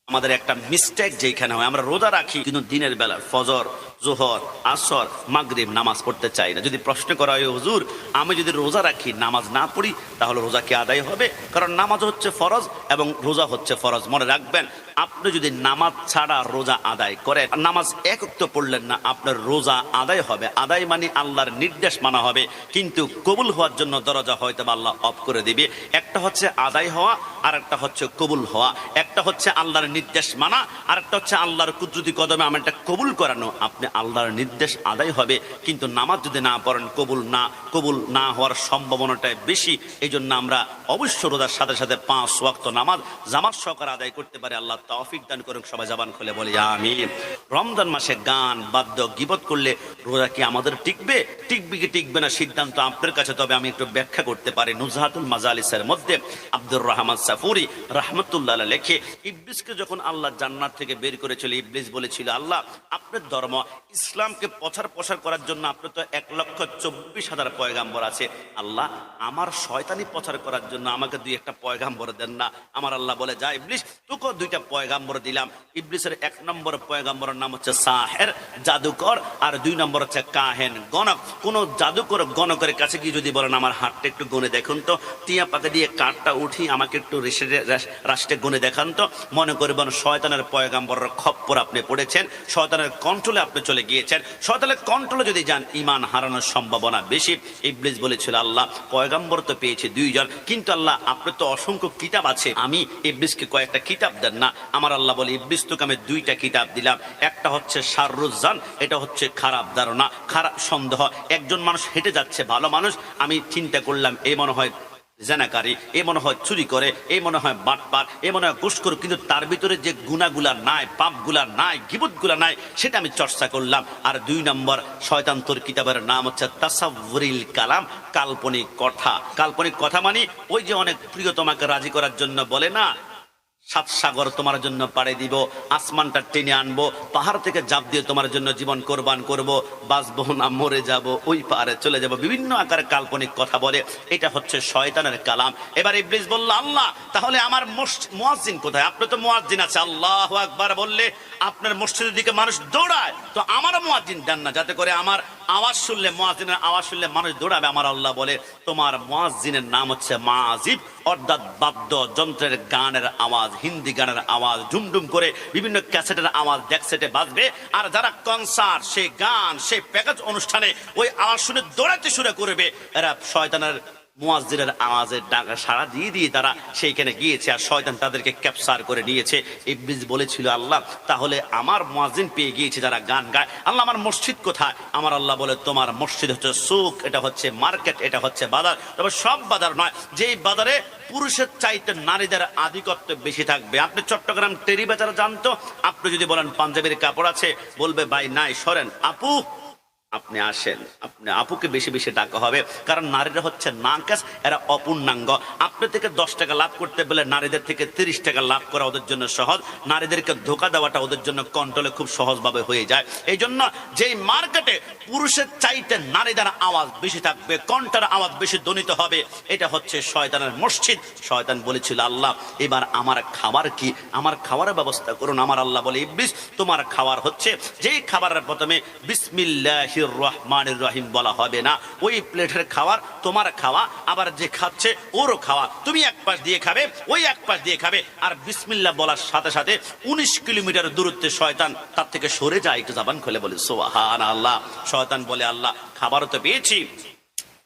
আমাদের একটা মিস্টেক যেখানে হয়, আমরা রোজা রাখি কিন্তু দিনের বেলা ফজর, জোহর, আসর, মাগরিব নামাজ পড়তে চাই না। যদি প্রশ্ন করা হয় হুজুর আমি যদি রোজা রাখি নামাজ না পড়ি তাহলে রোজা কি আদায় হবে? কারণ নামাজ হচ্ছে ফরজ এবং রোজা হচ্ছে ফরজ। মনে রাখবেন, আপনি যদি নামাজ ছাড়া রোজা আদায় করেন, নামাজ এক ওয়াক্ত পড়লেন না, আপনার রোজা আদায় হবে। আদায় মানে আল্লাহর নির্দেশ মানা হবে, কিন্তু কবুল হওয়ার জন্য দরজা হয়তো আল্লাহ অফ করে দিবে। একটা হচ্ছে আদায় হওয়া, আর একটা হচ্ছে কবুল হওয়া। একটা হচ্ছে আল্লাহর নির্দেশ মানা, আর একটা হচ্ছে আল্লাহর কুদরতি কদমে আমলটা কবুল করানো। আপনি আল্লাহর নির্দেশ আদায় হবে, কিন্তু নামাজ যদি না পড়েন কবুল না হওয়ার সম্ভাবনাটাই বেশি। এই জন্য আমরা অবশ্য রোজার সাথে সাথে 5 ওয়াক্ত নামাজ জামাত সহকারে আদায় করতে পারে। আল্লাহ তৌফিক দান করুন। সবাই জবান খুলে বলি আমিন। রমজান মাসে গান বাদ্য গীবত করলে রোজা কি আমাদের টিকবে কি টিকবে না সিদ্ধান্ত আপনার কাছে। তবে আমি একটু ব্যাখ্যা করতে পারি। নুজহাতুল মাজালিসের মধ্যে আব্দুর রহমান সাফুরি রাহমাতুল্লাহ আলাইহি লেখে, ইবলিসকে যখন আল্লাহ জান্নাত থেকে বের করেছিল, ইবলিস বলেছিল আল্লাহ আপনার ধর্ম ইসলামকে প্রচার করার জন্য আপনার তো 1,24,000 পয়গাম্বর আছে, আল্লাহ আমার শয়তানি প্রচার করার জন্য আমাকে 2-1টা পয়গাম্বর দেন না। আমার আল্লাহ বলে, যা ইবলিস তোকে 2টা পয়গাম্বর দিলাম। ইবলিসের 1 নম্বর পয়গাম্বরের নাম হচ্ছে সাহের, জাদুকর, আর 2 নম্বর হচ্ছে কাহেন, গণক। কোন জাদুকর গণকের কাছে কি যদি বলেন আমার হাতটা একটু গুনে দেখুন তো, টিয়া পাতা দিয়ে কাঠটা উঠি আমাকে একটু রাষ্ট্রে গুনে দেখান তো, মনে করবেন শয়তানের পয়গাম্বরের খপ্পর আপনি পড়েছেন, শয়তানের কন্ট্রোলে আপনি চলে গিয়েছেন। শয়তানের কন্ট্রোলে যদি যান ঈমান হারানোর সম্ভাবনা বেশি। ইবলিস বলেছিল আল্লাহ পয়গাম্বর তো পেয়েছি 2 জন, কিন্তু আল্লাহ আপনার তো অসংখ্য কিতাব আছে, আমি ইবলিসকে কয়েকটা কিতাব দেন না। আমার আল্লাহ বলে, ইবলিস তোকে আমি 2টা কিতাব দিলাম। একটা হচ্ছে শাররুজ্জান, এটা হচ্ছে খারাপ ধারণা, খারাপ সন্দেহ। একজন মানুষ হেঁটে যাচ্ছে, ভালো মানুষ, আমি চিন্তা করলাম এই মনে হয় জানাকারী, এ মনে হয় চুরি করে, এ মনে হয় বাটপার, এ মনে হয় ঘুষখোর, কিন্তু তার ভিতরে যে গুনাহগুলা নাই, পাপগুলা নাই, গীবতগুলা নাই, সেটা আমি চর্চা করলাম। আর 2 নম্বর শয়তান তোর কিতাবের নাম হচ্ছে তাসাউরিল কালাম, কাল্পনিক কথা। কাল্পনিক কথা মানে ওই যে অনেক প্রিয় তোমাকে রাজি করার জন্য বলে না, 7 সাগর তোমার জন্য পাড়ে দিব, আসমানটা টেনে আনবো, পাহাড় থেকে জাপ দিয়ে তোমার জন্য জীবন কোরবান করব, বাঁচবো না মরে যাব, ওই পাহাড়ে চলে যাব, বিভিন্ন আকারে কাল্পনিক কথা বলে। এটা হচ্ছে শয়তানের কালাম। এবার ইবলিস বলল আল্লাহ তাহলে আমার মুয়াজ্জিন কোথায়? আপনি তো মুয়াজ্জিন আছে, আল্লাহু আকবার বললে আপনার মসজিদের দিকে মানুষ দৌড়ায়, তো আমার মুয়াজ্জিন দেন না, যাতে করে আমার আওয়াজ শুনলে, মুয়াজ্জিনের আওয়াজ শুনলে মানুষ দৌড়াবে। আমার আল্লাহ বলে তোমার মুয়াজ্জিনের নাম হচ্ছে মাজিব, অর্থাৎ বাদ্য যন্ত্রের গানের আওয়াজ, হিন্দি গানের আওয়াজ, ডুমডুম করে বিভিন্ন ক্যাসেটের আওয়াজ ডেকসেটে বাজবে। আর যারা কনসার্ট, সেই গান, সেই প্যাকেজ অনুষ্ঠানে ওই আওয়াজ শুনে দৌড়াতে শুরু করবে, এরা শয়তানের মুয়াজ্জিনের আওয়াজের ডাকা সাড়া দিয়ে তারা সেইখানে গিয়েছে, আর শয়তান তাদেরকে ক্যাপচার করে নিয়েছে। ইবলিস বলেছিল আল্লাহ তাহলে আমার মুয়াজ্জিন পেয়ে গিয়েছে যারা গান গায়, আল্লাহ আমার মসজিদ কোথায়? আমার আল্লাহ বলে তোমার মসজিদ হচ্ছে সুক, এটা হচ্ছে মার্কেট, এটা হচ্ছে বাজার। তবে সব বাজার নয়, যেই বাজারে পুরুষের চাইতে নারীদের আধিপত্য বেশি থাকবে। আপনি চট্টগ্রাম টেরি বাজারে জানতো, আপনি যদি বলেন পাঞ্জাবির কাপড় আছে, বলবে ভাই নাই, সরেন আপু আপনি আসেন, আপনি আপুকে বেশি বেশি টাকা হবে, কারণ নারীরা হচ্ছে নাকাস, এরা অপূর্ণাঙ্গ। আপনি থেকে 10 টাকা লাভ করতে বলে নারীদের থেকে 30 টাকা লাভ করা ওদের জন্য সহজ। নারীদেরকে ধোকা দেওয়াটা ওদের জন্য কন্ট্রোলে খুব সহজভাবে হয়ে যায়। এই জন্য যেই মার্কেটে পুরুষের চাইতে নারীদের আওয়াজ বেশি থাকবে, কণ্ঠের আওয়াজ বেশি ধ্বনিত হবে, এটা হচ্ছে শয়তানের মসজিদ। শয়তান বলেছিল আল্লাহ এবার আমার খাবার কি? আমার খাবারের ব্যবস্থা করুন। আমার আল্লাহ বলে ইবলিস তোমার খাবার হচ্ছে যেই খাবারের প্রথমে বিসমিল্লাহ রহমানির রহিম বলা হবে না, ওই প্লেটের খাবার তোমার খাওয়া, আবার যে খাচ্ছে ওরও খাওয়া, তুমি এক পাশ দিয়ে খাবে, ওই এক পাশ দিয়ে খাবে। আর বিসমিল্লাহ বলার সাথে সাথে 19 কিলোমিটার দূরত্বে শয়তান তার থেকে সরে যায়। একটু জবান খুলে বলে সুবহানাল্লাহ। শয়তান বলে আল্লাহ খাবারও তো পেয়েছি,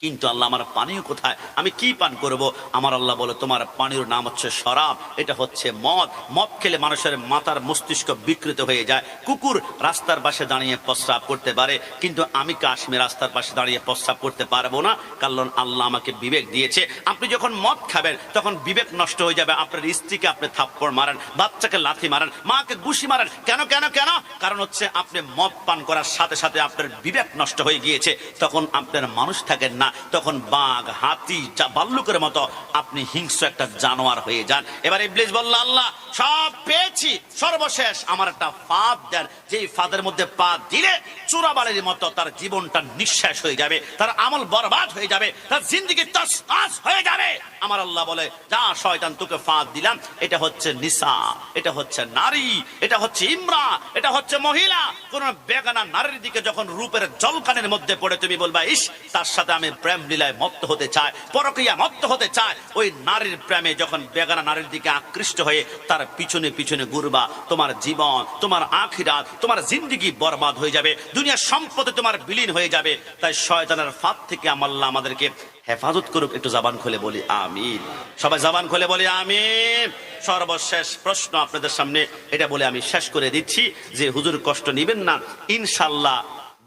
কিন্তু আল্লাহ আমার পানীয় কোথায়? আমি কি পান করব? আমার আল্লাহ বলে তোমার পানীয় নাম হচ্ছে শরাব, এটা হচ্ছে মদ। মদ খেলে মানুষের মাথার মস্তিষ্ক বিকৃত হয়ে যায়। কুকুর রাস্তার পাশে দাঁড়িয়ে প্রস্রাব করতে পারে, কিন্তু আমি কাশ্মীর রাস্তার পাশে দাঁড়িয়ে প্রস্রাব করতে পারবো না, কারণ আল্লাহ আমাকে বিবেক দিয়েছে। আপনি যখন মদ খাবেন তখন বিবেক নষ্ট হয়ে যাবে। আপনার স্ত্রীকে আপনি থাপ্পড় মারেন, বাচ্চাকে লাথি মারেন, মাকে ঘুষি মারেন, কেন কেন কেন? কারণ হচ্ছে আপনি মদ পান করার সাথে সাথে আপনার বিবেক নষ্ট হয়ে গিয়েছে, তখন আপনার মানুষ থাকেন না। তখন বাঘ, হাতি, ভাল্লুকের মতো আপনি হিংস্র একটা জানোয়ার হয়ে যান। এবার ইবলিস বলল, আল্লাহ সব পেয়েছি, সর্বশেষ আমার একটা ফাঁদ দেন, যেই ফাঁদের মধ্যে পা দিলে চোরাবালির মতো তার জীবনটা নিঃশ্বাস হয়ে যাবে, তার আমল বরবাদ হয়ে যাবে, তার জিন্দেগি তছনছ হয়ে যাবে। আমার আল্লাহ বলে, যা শয়তান, তোকে ফাঁদ দিলাম, এটা হচ্ছে নিসা, এটা হচ্ছে নারী, এটা হচ্ছে ইমরা, এটা হচ্ছে মহিলা। কোন বেগানা নারীর দিকে যখন রূপের জলকানের মধ্যে পড়ে তুমি বলবা, ইস, তার সাথে আমি প্রেম লীলায় মত্ত হতে চাই, পরকীয়া মত্ত হতে চাই, ওই নারীর প্রেমে যখন বেগানা নারীর দিকে আকৃষ্ট হয়ে তার পিছনে পিছনে ঘুরবা, তোমার জীবন, তোমার আখিরাত, তোমার জিন্দেগি বরবাদ হয়ে যাবে, দুনিয়ার সম্পদে তোমার বিলীন হয়ে যাবে। তাই শয়তানের ফাঁদ থেকে আল্লাহ আমাদেরকে হেফাজত করুক। একটু জবান খুলে বলি আমিন। সবাই জবান খুলে বলি আমিন। সর্বশেষ প্রশ্ন আপনাদের সামনে, এটা বলে আমি শেষ করে দিচ্ছি যে হুজুর কষ্ট নিবেন না, ইনশাল্লাহ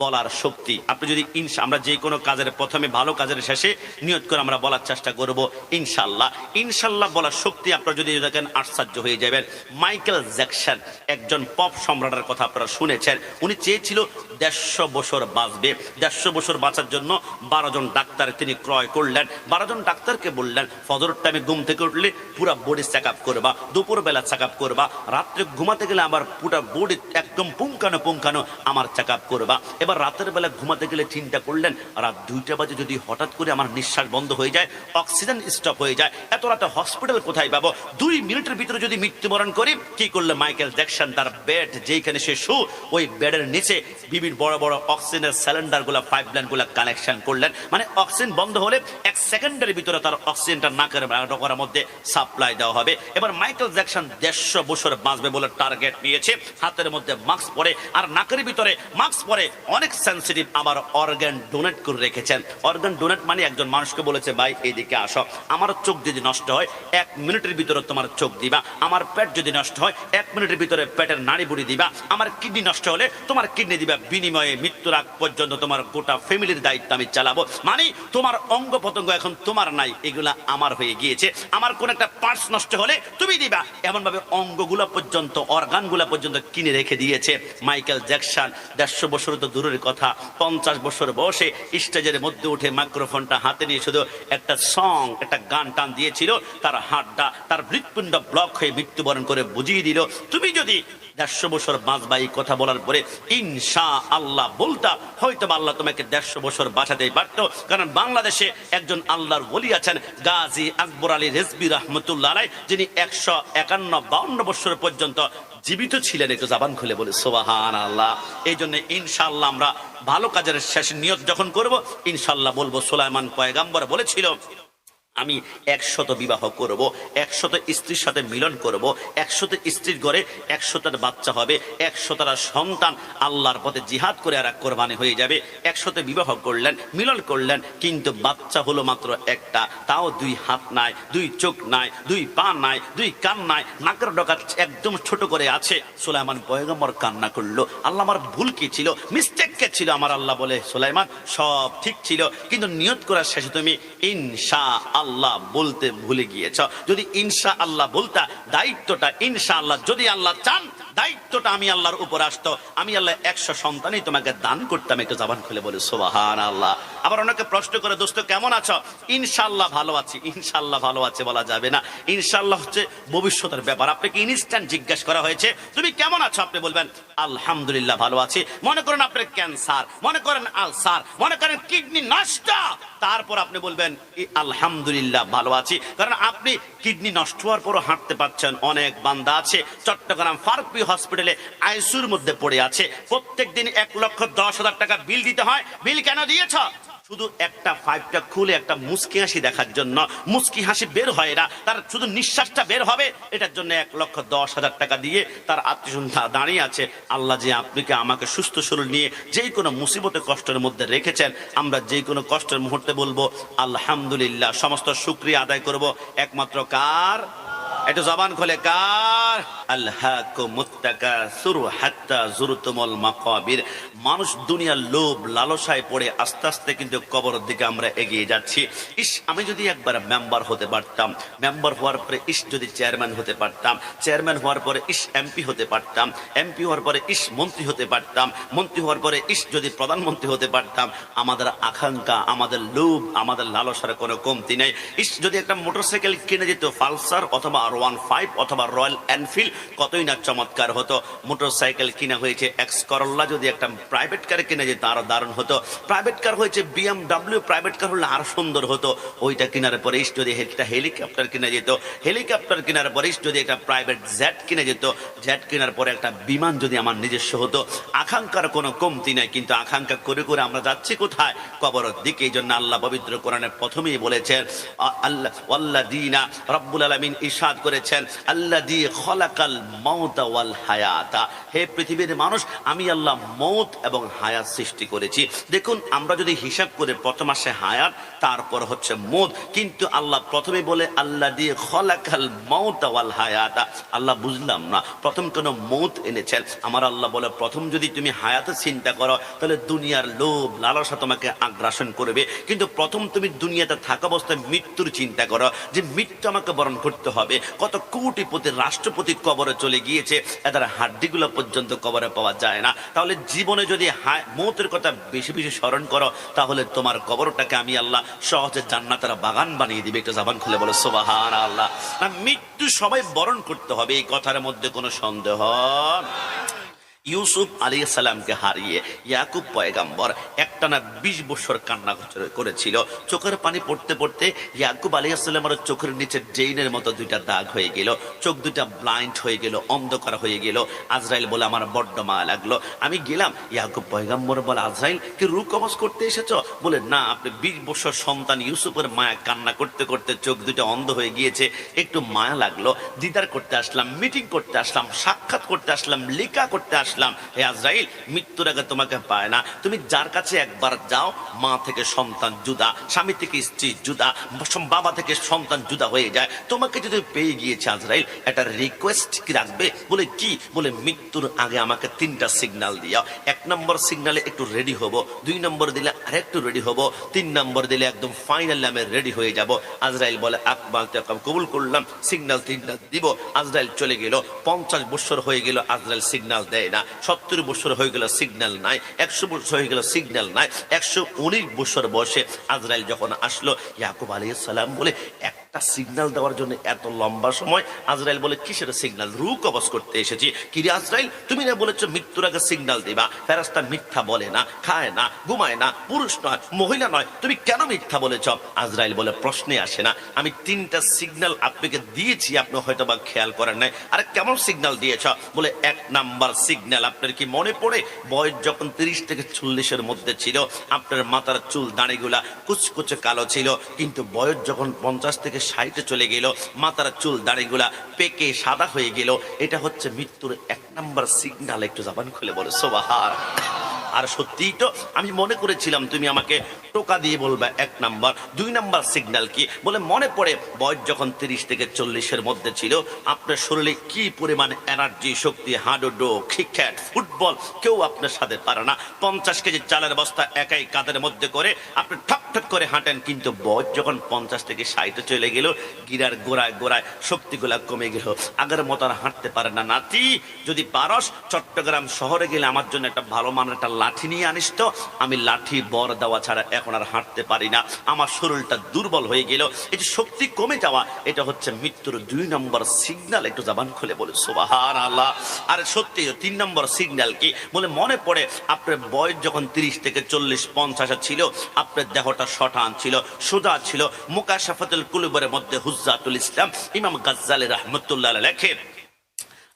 বলার শক্তি, আপনি যদি আমরা যে কোনো কাজের প্রথমে ভালো কাজের শেষে নিয়ত করে আমরা বলার চেষ্টা করব ইনশাল্লাহ। ইনশাল্লাহ বলার শক্তি আপনারা যদি দেখেন আশ্চর্য হয়ে যাবেন। মাইকেল জ্যাকসন, একজন পপ সম্রাটের কথা আপনারা শুনেছেন, উনি চেয়েছিল 150 বছর বাঁচবে। 150 বছর বাঁচার জন্য 12 জন ডাক্তার তিনি ক্রয় করলেন। 12 জন ডাক্তারকে বললেন, ফজর টাইমে ঘুম থেকে উঠলে পুরো বডি চেক আপ করবা, দুপুরবেলা চেক আপ করবা, রাত্রে ঘুমাতে গেলে আবার পুরো বডি একদম পুঙ্খানো পুঙ্খানো আমার চেক আপ করবা। এবার রাতের বেলা ঘুমাতে গেলে চিন্তা করলেন, রাত 2টা বাজে যদি হঠাৎ করে আমার নিঃশ্বাস বন্ধ হয়ে যায়, অক্সিজেন স্টপ হয়ে যায়, এত রাতে হসপিটাল কোথায় পাবো? 2 মিনিটের ভিতরে যদি মৃত্যুবরণ করি, কি করলে মাইকেল জ্যাকসন তার বেড যেখানে সে শু, ওই বেডের নিচে বিভিন্ন বড় বড় অক্সিজেনের সিলিন্ডার গুলা, পাইপ লাইন গুলা কানেকশন করলেন। মানে অক্সিজেন বন্ধ হলে 1 সেকেন্ডের ভিতরে তার অক্সিজেনটা নাকের ডগরের মধ্যে সাপ্লাই দেওয়া হবে। এবার মাইকেল জ্যাকসন 150 বছর বাঁচবে বলে টার্গেট নিয়েছে, হাতের মধ্যে মাস্ক পরে আর নাকের ভিতরে মাস্ক পরে, অনেক সেন্সিটিভ আবার অর্গান ডোনেট করে রেখেছেন। অর্গান ডোনেট মানে একজন মানুষকে বলেছে, ভাই এইদিকে আসো, আমার চোখ যদি নষ্ট হয় 1 মিনিটের ভিতরে তোমার চোখ দিবা, আমার পেট যদি নষ্ট হয় 1 মিনিটের ভিতরে পেটের নাড়ি বুড়ি দিবা, আমার কিডনি নষ্ট হলে তোমার কিডনি দিবা, বিনিময়ে মৃত্যুর আগ পর্যন্ত তোমার গোটা ফ্যামিলির দায়িত্ব আমি চালাবো। মানে তোমার অঙ্গ প্রত্যঙ্গ এখন তোমার নাই, এগুলা আমার হয়ে গিয়েছে। আমার কোন একটা পার্টস নষ্ট হলে তুমি দিবা, এমন ভাবে অঙ্গগুলা পর্যন্ত, অর্গানগুলা পর্যন্ত কিনে রেখে দিয়েছে মাইকেল জ্যাকসন। 150 বছর তো দূরের কথা, 50 বছর বয়সে স্টেজের মধ্যে উঠে মাইক্রোফোনটা হাতে নিয়ে শুধু একটা সং, একটা গান টান দিয়েছিল, তার হাড়টা, তার হৃৎপিণ্ড ব্লক হয়ে মৃত্যুবরণ করে বুঝিয়ে দিল, তুমি যদি 150 বছর বাঁচবা, এই কথা বলার পরে ইনশা আল্লাহ বলতা, হয়তো আল্লাহ তোমাকে 150 বছর বাঁচাতেই পারতো। কারণ বাংলাদেশে একজন আল্লাহর ওলি আছেন, গাজী আকবর আলী রেজবি রহমতুল্লাহ আলাইহি, যিনি 151-52 বছর পর্যন্ত জীবিত ছিলেন। একটু জবান খুলে বলে সুবহানাল্লাহ। এই জন্য ইনশাআল্লাহ আমরা ভালো কাজের শেষ নিয়ত যখন করব, ইনশাআল্লাহ বলবো, সুলাইমান পয়গাম্বর বলেছিল, আমি 100 বিবাহ করব, 100 স্ত্রীর সাথে মিলন করব, 100 স্ত্রীর ঘরে 100টা বাচ্চা হবে, 100টা সন্তান আল্লাহর পথে জিহাদ করে আর কোরবানি হয়ে যাবে। 100 বিবাহ করলেন, মিলন করলেন, কিন্তু বাচ্চা হলো মাত্র একটা, তাও 2 হাত নাই, 2 চোখ নাই, 2 পা নাই, 2 কান নাই, নাকের ডগা একদম ছোট করে আছে। সুলাইমান পয়গম্বর কান্না করলো, আল্লাহ আমার ভুল কি ছিল, মিস্টেক কে ছিল? আমার আল্লাহ বলে, সুলাইমান সব ঠিক ছিল, কিন্তু নিয়ত করার শেষে তুমি ইনশা আল্লাহ বলতে ভুলে গিয়েছ। যদি ইনশা আল্লাহ বলতা, দায়িত্বটা ইনশা আল্লাহ, যদি আল্লাহ চান দায়িত্বটা আমি আল্লাহর উপর আসতো, আমি আল্লাহ 100 সন্তানই তোমাকে দান করতাম। একটু জবান খুলে বলে সুবহানাল্লাহ। আবার অনেকে প্রশ্ন করে, দোস্ত কেমন আছো? ইনশাআল্লাহ ভালো আছি। ইনশাআল্লাহ ভালো আছে বলা যাবে না, ইনশাআল্লাহ হচ্ছে ভবিষ্যতের ব্যাপার। আপনাকে ইনস্ট্যান্ট জিজ্ঞেস করা হয়েছে তুমি কেমন আছো, আপনি বলবেন আলহামদুলিল্লাহ ভালো আছি। মনে করেন আপনার ক্যান্সার, মনে করেন আলসার, মনে করেন কিডনি নষ্ট, তারপর আপনি বলবেন আলহামদুলিল্লাহ ভালো আছি, কারণ আপনি কিডনি নষ্ট হওয়ার পরও হাঁটতে পারছেন। অনেক বান্দা আছে চট্টগ্রাম ফারুকী হসপিটালে আইসিইউর মধ্যে পড়ে আছে, প্রত্যেক দিন 1,10,000 টাকা বিল দিতে হয়। বিল কেন দিয়েছ? শুধু একটা পাইপটা খুলে একটা মুস্কি হাসি দেখার জন্য। মুস্কি হাসি বের হয় না, তার শুধু নিঃশ্বাসটা বের হবে, এটার জন্য 1,10,000 টাকা দিয়ে তার আত্মীয়স্বজন দাঁড়িয়ে আছে। আল্লাহ যে আপনাকে আমাকে সুস্থ শরীর নিয়ে যেই কোনো মুসিবতে কষ্টের মধ্যে রেখেছেন, আমরা যে কোনো কষ্টের মুহূর্তে বলবো আলহামদুলিল্লাহ। সমস্ত শুকরিয়া আদায় করব একমাত্র কার? একটু জবান খোলে কার? আলহাকুমুত তাকাসুর হাত্তা যুরতুমুল মাকাবির। মানুষ দুনিয়ার লোভ লালসায় পড়ে আস্তে আস্তে কিন্তু কবরের দিকে আমরা এগিয়ে যাচ্ছি। ইস, আমি যদি একবার মেম্বার হতে পারতাম, মেম্বার হওয়ার পরে ইস যদি চেয়ারম্যান হতে পারতাম, চেয়ারম্যান হওয়ার পরে ইস এমপি হতে পারতাম, এমপি হওয়ার পরে ইস মন্ত্রী হতে পারতাম, মন্ত্রী হওয়ার পরে ইস যদি প্রধানমন্ত্রী হতে পারতাম। আমাদের আকাঙ্ক্ষা, আমাদের লোভ, আমাদের লালসার কোনো কমতি নেই। ইস যদি একটা মোটরসাইকেল কিনে যেত, পালসার অথবা R15 অথবা রয়্যাল এনফিল্ড, কতই না চমৎকার হতো। মোটরসাইকেল কিনা হয়েছে এক্স করল্লা, যদি একটা প্রাইভেট কার কিনে যেত আরো দারুণ হতো। প্রাইভেট কার হয়েছে BMW, প্রাইভেট কার হলে আরো সুন্দর হতো। ওইটা কেনার পরে যদি একটা হেলিকপ্টার কিনে যেত, হেলিকপ্টার কেনার পরে যদি একটা প্রাইভেট জেট কিনে যেত, জেট কেনার পরে একটা বিমান যদি আমার নিজস্ব হতো। আকাঙ্ক্ষার কোনো কমতি নাই, কিন্তু আকাঙ্ক্ষা করে করে আমরা যাচ্ছি কোথায়? কবরের দিকে। এই জন্য আল্লাহ পবিত্র কোরআনে প্রথমেই বলেছেন, আল্লাহ ওয়াল্লাযীনা, রব্বুল আলামিন ইরশাদ করেছেন, আল্লাযী খলাকাল মাউতা ওয়াল হায়াতা। হে পৃথিবীর মানুষ, আমি আল্লাহ মৌত এবং হায়াত সৃষ্টি করেছি। দেখুন, আমরা যদি হিসাব করে প্রথম আসে হায়াত, তারপর হচ্ছে মৌত, কিন্তু আল্লাহ প্রথমে বলে আল্লাযী খলাকাল মাউতা ওয়াল হায়াতা। আল্লাহ বুঝলাম না, প্রথম কেন মৌত এনেছেন? আমার আল্লাহ বলে, প্রথম যদি তুমি হায়াতে চিন্তা করো, তাহলে দুনিয়ার লোভ লালসা তোমাকে আগ্রাসন করবে, কিন্তু প্রথম তুমি দুনিয়াতে থাকা অবস্থায় মৃত্যুর চিন্তা করো, যে মৃত্যু আমাকে বরণ করতে হবে। কত কোটিপতি রাষ্ট্রপতি কবরে চলে গিয়েছে, এদের হাড্ডিগুলো পর্যন্ত কবরে পাওয়া যায় না। তাহলে জীবনে যদি মৌতের কথা বেশি বেশি স্মরণ করো, তাহলে তোমার কবরটাকে আমি আল্লাহ সহজে জান্নাতের বাগান বানিয়ে দিবে। একটু জবান খুলে বলো সুবহানাল্লাহ। না, মৃত্যু সবাই বরণ করতে হবে, এই কথার মধ্যে কোনো সন্দেহ। ইউসুফ আলাইহিস সালামকে হারিয়ে ইয়াকুব পয়গাম্বর একটানা 20 বছর কান্না করেছিল। চোখের পানি পড়তে পড়তে ইয়াকুব আলাইহিস সালামের চোখের নিচে ড্রেনের মতো দুইটা দাগ হয়ে গেল, চোখ দুইটা ব্লাইন্ড হয়ে গেল, অন্ধকার হয়ে গেল। আজরাইল বলে, আমার বড্ড মায়া লাগলো। আমি গেলাম, ইয়াকুব পয়গাম্বর বলে, আজরাইল কি রূহ কবজ করতে এসেছো? বলে, না, আপনি 20 বছর সন্তান ইউসুফের মায়া কান্না করতে করতে চোখ দুইটা অন্ধ হয়ে গিয়েছে, একটু মায়া লাগলো, দিদার করতে আসলাম, মিটিং করতে আসলাম, সাক্ষাৎ করতে আসলাম, লেখা করতে আসলাম। হে আজরাইল, মৃত্যুর আগে তোমাকে পায় না। তুমি যার কাছে একবার যাও, মা থেকে সন্তান জুদা, স্বামী থেকে স্ত্রী জুদা, বাবা থেকে সন্তান জুদা হয়ে যায়। তোমাকে যদি পেয়ে গিয়েছে আজরাইল, একটা রিকোয়েস্ট কি রাখবে? বলে, কি? বলে, মৃত্যুর আগে আমাকে 3টা সিগন্যাল দিও। 1 নম্বর সিগন্যালে একটু রেডি হব, 2 নম্বর দিলে আরেকটু রেডি হব, 3 নম্বর দিলে একদম ফাইনালি আমি রেডি হয়ে যাব। আজরাইল বলে, আকবাল তাকাম, কবুল করলাম, সিগন্যাল 3টা দিব। আজরাইল চলে গেল। 50 বছর হয়ে গেল, আজরাইল সিগন্যাল দেয় না। 70 বছর হয়ে গেল, সিগন্যাল নাই। 100 বছর হয়ে গেল, সিগন্যাল নাই। 119 বছর বয়সে আজরাইল যখন আসলো, ইয়াকুব আলাইহিস সালাম বলে, একটা সিগন্যাল দেওয়ার জন্য এত লম্বা সময়? আজরাইল বলে, কিসের সিগন্যাল? রূহ কবজ করতে এসেছি। কি রে আজরাইল, তুমি না বলেছো মৃত্যুর আগে সিগন্যাল দিবা? ফেরেশতা মিথ্যা বলে না, খায় না, ঘুমায় না, পুরুষ নয়, মহিলা নয়, তুমি কেন মিথ্যা বলেছ? আজরাইল বলে, প্রশ্নে আসে না। আমি 3টা সিগন্যাল আপনাকে দিয়েছি, আপনি হয়তো বা খেয়াল করেন নাই। আরে কেমন সিগন্যাল দিয়েছ? বলে, 1 নাম্বার সিগন্যাল, আপনার কি মনে পড়ে বয়স যখন 30 থেকে 40-এর মধ্যে ছিল, আপনার মাথার চুল দাড়িগুলা কুচকুচে কালো ছিল, কিন্তু বয়স যখন 50 থেকে 60-এ চলে গেল, মাথার চুল দাড়িগুলা পেকে সাদা হয়ে গেল। এটা হচ্ছে মৃত্যুর 1 নাম্বার সিগন্যাল। একটু জবান খুলে বলে সুবহানাল্লাহ। আর সত্যিই তো আমি মনে করেছিলাম তুমি আমাকে টোকা দিয়ে বলবা 1 নাম্বার। 2 নাম্বার সিগন্যাল কি? বলে, মনে পড়ে বয়স যখন 30 থেকে 40-এর মধ্যে ছিল, আপনার শরীরে কি পরিমাণ এনার্জি, শক্তি, হাডুডু, ক্রিকেট, ফুটবল কেউ আপনার সাথে পারে না। 50 কেজি চালের বস্তা একাই কাঁধের মধ্যে করে আপনি ঠক ঠক করে হাঁটেন, কিন্তু বয়স যখন 50 থেকে 60-এ চলে গেল, গিরার গোড়ায় গোড়ায় শক্তিগুলা কমে গেল, আগের মতো আর হাঁটতে পারে না। নাতি, যদি পারস চট্টগ্রাম শহরে গেলে আমার জন্য একটা ভালো মানের একটা লাঠি নিয়ে আনিস তো। আমি লাঠি বর দেওয়া ছাড়া এখন আর হাঁটতে পারি না, আমার শরীরটা দুর্বল হয়ে গেল। এই যে শক্তি কমে যাওয়া, এটা হচ্ছে মৃত্যুর 2 নম্বর সিগন্যাল। একটু জবান খুলে বলে সুবহানাল্লাহ। আর সত্যি 3 নম্বর সিগন্যাল কি? বলে, মনে পড়ে আপনার বয়স যখন 30 থেকে 40-50 ছিল, আপনার দেহটা শটান ছিল, সোজা ছিল। মুকাশাফাতুল কুলুবের মধ্যে হুজ্জাতুল ইসলাম ইমাম গাজ্জালী রাহমাতুল্লাহ আলাইহি লেখেন,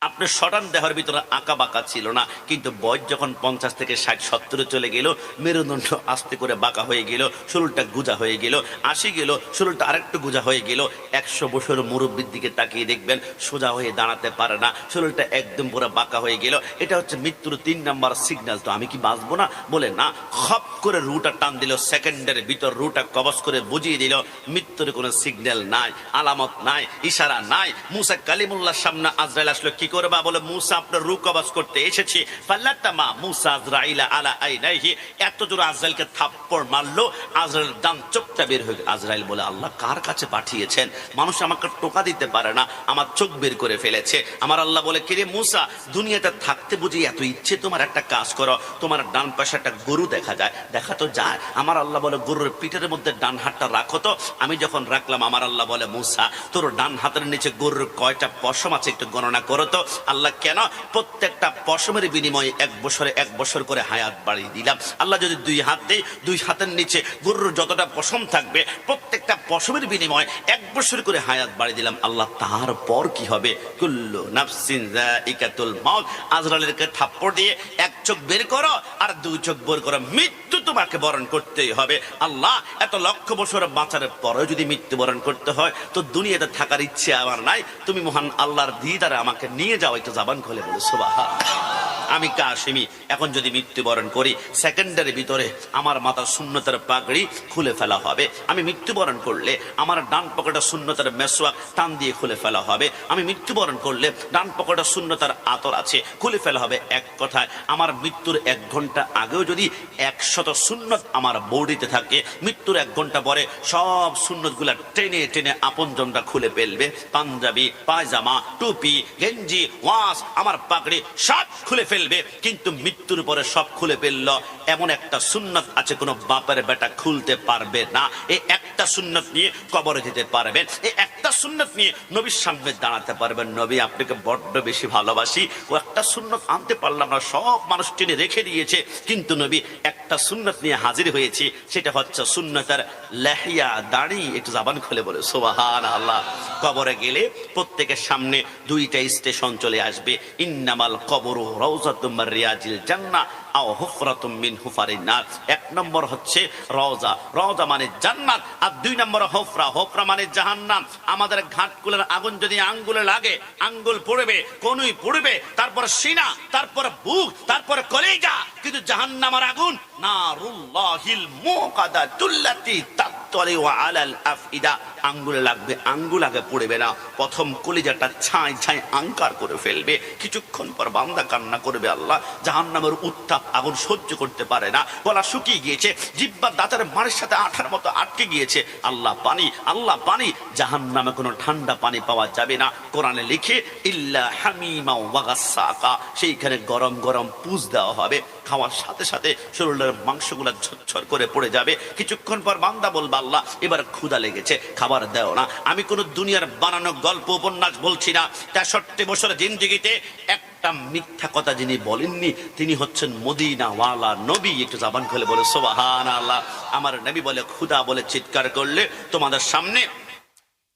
আপনার সটান দেহের ভিতরে আঁকা বাঁকা ছিল না, কিন্তু বয়স যখন 50 থেকে 60-70 চলে গেল, মেরুদণ্ড আস্তে করে বাঁকা হয়ে গেল, শরীরটা গুজা হয়ে গেল, 80 গেল, শরীরটা আরেকটু গুজা হয়ে গেল। 100 বছর মুরব্বীর দিকে তাকিয়ে দেখবেন সোজা হয়ে দাঁড়াতে পারে না, শরীরটা একদম পুরো বাঁকা হয়ে গেল। এটা হচ্ছে মৃত্যুর 3 নাম্বার সিগন্যাল। তো আমি কি বাঁচবো না? বলে না। খপ করে রুটা টান দিল, সেকেন্ডের ভিতর রুটা কবজ করে বুঝিয়ে দিল মৃত্যুর কোনো সিগন্যাল নাই, আলামত নাই, ইশারা নাই। মুসা কালিমুল্লাহর সামনে আজরাইল আসলো, কি করবা? বলে মুসা আপনার রূহ কবজ করতে এসেছি। ফাল্লাতামা মুসা আজরাইল আলা আইনাইহি, এত জোরে আজরাইলকে থাপ্পড় মারলো, আজরাইল ডান চোখটা বের হয়ে গেল। আজরাইল বলে আল্লাহ কার কাছে পাঠিয়েছেন? মানুষ আমাকে টোকা দিতে পারে না, আমার চোখ বের করে ফেলেছে। আমার আল্লাহ বলে, কিরে মুসা, দুনিয়াতে থাকতে বুঝি এত ইচ্ছে তোমার? একটা কাজ করো, তোমার ডান পাশে একটা গরু দেখা যায়, দেখা তো যায়। আমার আল্লাহ বলে গরুর পিঠের মধ্যে ডান হাতটা রাখো তো। আমি যখন রাখলাম, আমার আল্লাহ বলে মুসা তোর ডান হাতের নিচে গরুর কয়টা পশম আছে একটু গণনা করো তো। আল্লাহ কেন? প্রত্যেকটা পশমের বিনিময়ে 1 বছরে 1 বছর করে হায়াত বাড়িয়ে দিলাম। আল্লাহ যদি 2 হাত দেয়, 2 হাতের নিচে গরুর যতটা পশম থাকবে প্রত্যেকটা পশমের বিনিময়ে 1 বছর করে হায়াত বাড়িয়ে দিলাম। আল্লাহ তারপর কি হবে? কুল্লু নাফসিন যায়িকাতুল মাউত। আজরাইলকে থাপ্পড় দিয়ে 1 চোখ বের করো আর 2 চোখ বের করো, মৃত্যু তোমাকে বরণ করতেই হবে। আল্লাহ এত লক্ষ বছর বাঁচার পরেও যদি মৃত্যুবরণ করতে হয় তো দুনিয়াতে থাকার ইচ্ছে আমার নাই। তুমি মহান আল্লাহর দিদারে আমাকে নিয়ে যাও। একটু জবান খুলে বলে সুবহানাল্লাহ। আমি কাশেমি এখন যদি মৃত্যুবরণ করি, সেকেন্ডের ভিতরে আমার মাথার সুন্নতের পাগড়ি খুলে ফেলা হবে। আমি মৃত্যুবরণ করলে আমার ডান পকেটে সুন্নতের মেসওয়াক টান দিয়ে খুলে ফেলা হবে। আমি মৃত্যুবরণ করলে ডান পকেটে সুন্নতের আতর আছে, খুলে ফেলা হবে। এক কথায় আমার মৃত্যুর 1 ঘন্টা আগেও যদি 100 সুন্নত আমার বডিতে থাকে, মৃত্যুর 1 ঘন্টা পরে সব সুন্নত গুলা টেনে টেনে আপনজনটা খুলে ফেলবে। পাঞ্জাবি, পায়জামা, টুপি, গেঞ্জি, ওয়াজ, আমার পাগড়ি সব খুলে ফেলবে। কিন্তু মৃত্যুর পরে সব খুলে ফেললো, এমন একটা সুন্নত আছে কোন বাপের বেটা খুলতে পারবে না। এই একটা সুন্নত নিয়ে কবরে যেতে পারবেন, এই একটা সুন্নত নিয়ে নবীর সামনে দাঁড়াতে পারবেন। নবী আপনাকে বড্ড বেশি ভালোবাসি, ও একটা সুন্নত আনতে পারলাম না, সব মানুষ টেনে রেখে দিয়েছে, কিন্তু নবী একটা সুন্নত নিয়ে হাজির হয়েছে। সেটা হচ্ছে সুন্নতের লেহিয়া, দাড়ি। একটু জবান খুলে বলে সুবহানাল্লাহ। কবরে গেলে প্রত্যেকের সামনে 2টা স্টেশন চলে আসবে। ইন্নামাল কবরু রাউযাতুম মির রিয়াজিল জান্নাহ আও হুফরাতুম মিন হুফারিন নার। 1 নম্বর হচ্ছে রওজা, রওজা মানে জান্নাত, আর 2 নম্বর হুফরা, হুফরা মানে জাহান্নাম। আমাদের ঘাটগুলোর আগুন যদি আঙ্গুলে লাগে, আঙ্গুল পড়বে, কনুই পড়বে, তারপর সিনা, তারপর বুক, তারপর কলিজা। কিন্তু জাহান্নামের আগুন নারুল্লাহিল মুকাদাতুল্লাতি তাতলিউ আলাল আফইদা, আঙ্গুলে লাগবে, আঙ্গুল আগে পড়বে না, প্রথম কলিজাটা ছাই ছাই আঙ্কার করে ফেলবে। কিছুক্ষণ পর বান্দা কান্না করবে, আল্লাহ জাহান্নামের উত্তাপ আগুন সহ্য করতে পারে না, গলা শুকিয়ে গিয়েছে, জিহ্বার দাঁতের মাড়ের সাথে আঠার মতো আটকে গিয়েছে। আল্লাহ পানি, আল্লাহ পানি। জাহান্নামে কোনো ঠান্ডা পানি পাওয়া যাবে না। কোরআনে লিখে ইল্লা হামিমা ওয়া গাসসাকা, সেইখানে গরম গরম পুষ দেওয়া হবে। খাওয়ার সাথে সাথে শরীরের মাংসগুলো ঝরঝর করে পড়ে যাবে। কিছুক্ষণ পর বান্দা বলবে, আল্লাহ এবার ক্ষুধা লেগেছে, খাবার দেও না। আমি কোন দুনিয়ার বানানো গল্প উপন্যাস বলছি না। 63 বছর জিন্দেগিতে একটা মিথ্যা কথা যিনি বলেননি তিনি হচ্ছেন মদিনাওয়ালা নবী। একটু জবান খুলে বলে সুবহানাল্লাহ। আমার নবী বলে, ক্ষুধা বলে চিৎকার করলে তোমাদের সামনে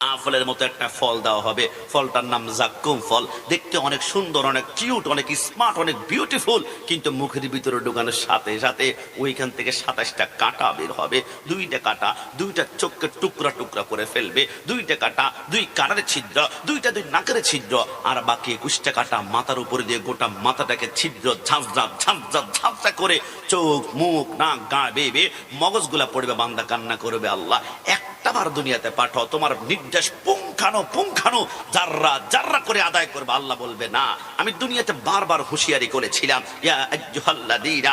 আপেলের মতো একটা ফল দেওয়া হবে। ফলটার নাম জাক্কুম ফল। দেখতে অনেক সুন্দর, অনেক কিউট, অনেক স্মার্ট, অনেক বিউটিফুল, কিন্তু মুখের ভিতরে ঢোকানোর সাথে সাথে ওইখান থেকে 27টা কাঁটা বের হবে। 2টা কাঁটা 2টা চোখকে টুকরা টুকরা করে ফেলবে। 2টা কাঁটা 2 কানের ছিদ্র, 2টা 2 নাকের ছিদ্র, আর বাকি 21টা কাঁটা মাথার উপরে দিয়ে গোটা মাথাটাকে ছিদ্র ঝাঁঝরা ঝাঁঝরা ঝাঁঝরা করে চোখ, মুখ, নাক, গা বেয়ে মগজগুলা পড়বে। বান্দা কান্না করবে, আল্লাহ একটাবার দুনিয়াতে পাঠাও, তোমার নির্দেশ পুঙ্খানো পুঙ্খানো জাররা জাররা করে আদায় করবে। আল্লাহ বলবে, না, আমি দুনিয়াতে বারবার হুঁশিয়ারি করেছিলাম, ইয়া আইয়ুহাল্লাযীনা